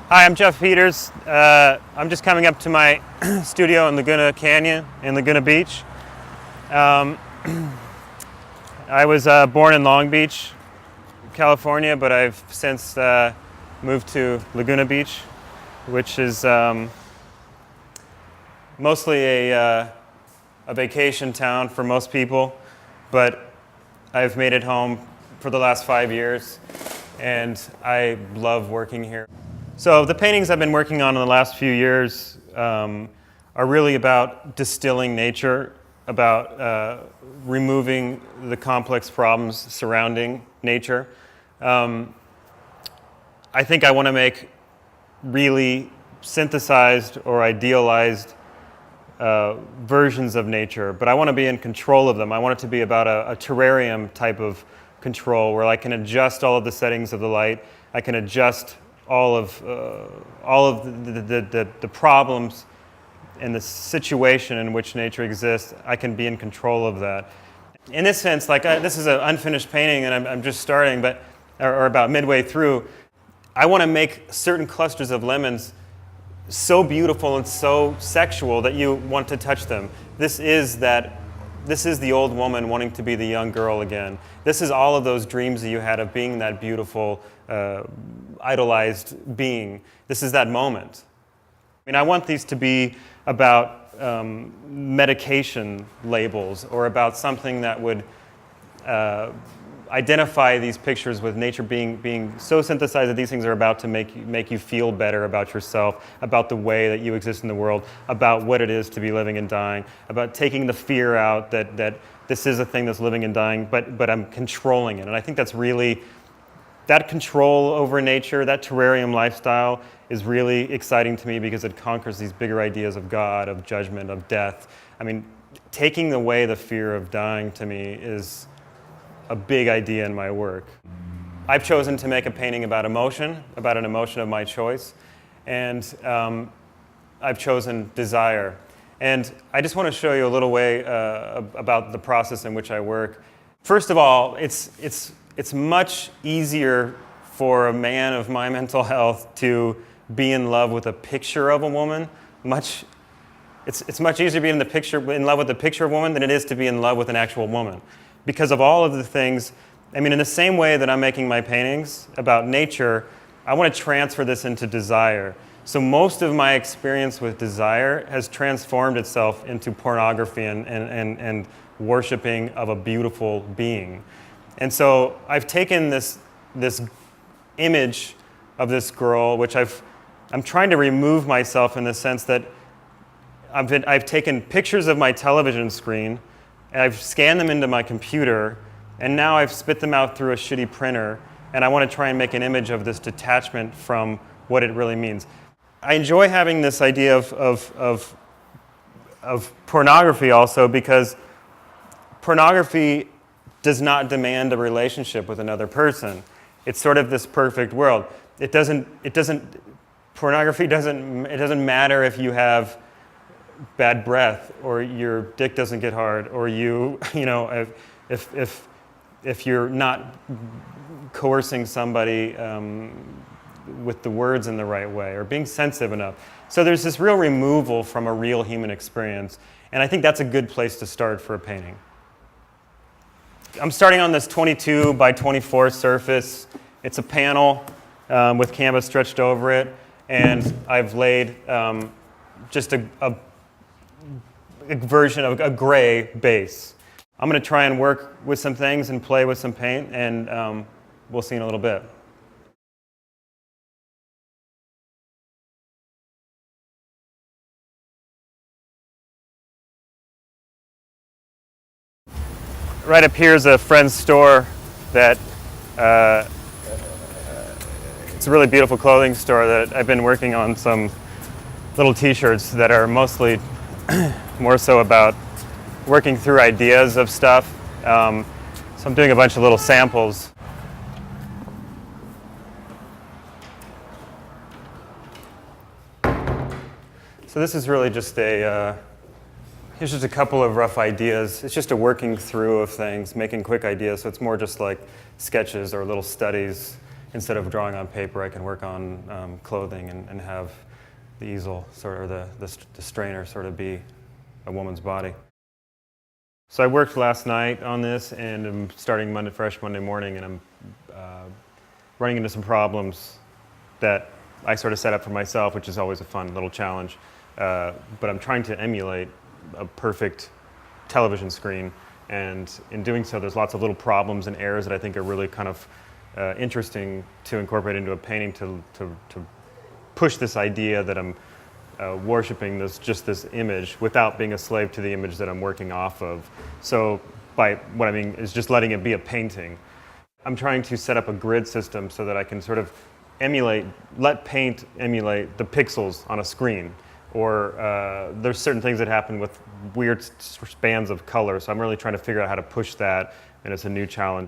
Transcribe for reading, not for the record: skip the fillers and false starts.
Hi, I'm Jeff Peters. I'm just coming up to my studio in Laguna Canyon in Laguna Beach. Um, I was born in Long Beach, California, but I've since moved to Laguna Beach, which is mostly a vacation town for most people, but I've made it home for the last 5 years, and I love working here. So the paintings I've been working on in the last few years are really about distilling nature, about removing the complex problems surrounding nature. I think I want to make really synthesized or idealized versions of nature, but I want to be in control of them. I want it to be about a terrarium type of control where I can adjust all of the settings of the light. I can adjust all of the problems and the situation in which nature exists. I can be in control of that. In this sense, this is an unfinished painting, and I'm just starting, or about midway through. I want to make certain clusters of lemons so beautiful and so sexual that you want to touch them. This is the old woman wanting to be the young girl again. This is all of those dreams that you had of being that beautiful, idolized being. This is that moment. I mean, I want these to be about medication labels or about something that would identify these pictures with nature being so synthesized that these things are about to make you feel better about yourself, about the way that you exist in the world, about what it is to be living and dying, about taking the fear out that this is a thing that's living and dying, but I'm controlling it. And I think that's really, that control over nature, that terrarium lifestyle is really exciting to me because it conquers these bigger ideas of God, of judgment, of death. I mean, taking away the fear of dying to me is a big idea in my work. I've chosen to make a painting about emotion, about an emotion of my choice, and I've chosen desire. And I just want to show you a little way about the process in which I work. First of all, it's much easier for a man of my mental health to be in love with a picture of a woman. It's much easier to be in love with a picture of a woman than it is to be in love with an actual woman. Because of all of the things, I mean, in the same way that I'm making my paintings about nature, I want to transfer this into desire. So most of my experience with desire has transformed itself into pornography and worshiping of a beautiful being. And so I've taken this image of this girl, which I'm trying to remove myself in the sense that I've taken pictures of my television screen, and I've scanned them into my computer, and now I've spit them out through a shitty printer, and I want to try and make an image of this detachment from what it really means. I enjoy having this idea of pornography also because pornography does not demand a relationship with another person. It's sort of this perfect world. It doesn't matter if you have bad breath or your dick doesn't get hard or if you're not coercing somebody with the words in the right way or being sensitive enough. So there's this real removal from a real human experience, and I think that's a good place to start for a painting. I'm starting on this 22 by 24 surface. It's a panel with canvas stretched over it, and I've laid just a version of a gray base. I'm going to try and work with some things and play with some paint, and we'll see in a little bit. Right up here is a friend's store that it's a really beautiful clothing store that I've been working on some little t-shirts that are mostly more so about working through ideas of stuff. So I'm doing a bunch of little samples. So this is really just here's just a couple of rough ideas. It's just a working through of things, making quick ideas. So it's more just like sketches or little studies instead of drawing on paper, I can work on clothing and have the easel the strainer sort of be a woman's body. So I worked last night on this, and I'm starting fresh Monday morning, and I'm running into some problems that I sort of set up for myself, which is always a fun little challenge. But I'm trying to emulate a perfect television screen, and in doing so, there's lots of little problems and errors that I think are really kind of interesting to incorporate into a painting to push this idea that I'm worshiping this image without being a slave to the image that I'm working off of. So what I mean is just letting it be a painting. I'm trying to set up a grid system so that I can sort of let paint emulate the pixels on a screen. Or there's certain things that happen with weird spans of color, so I'm really trying to figure out how to push that, and it's a new challenge.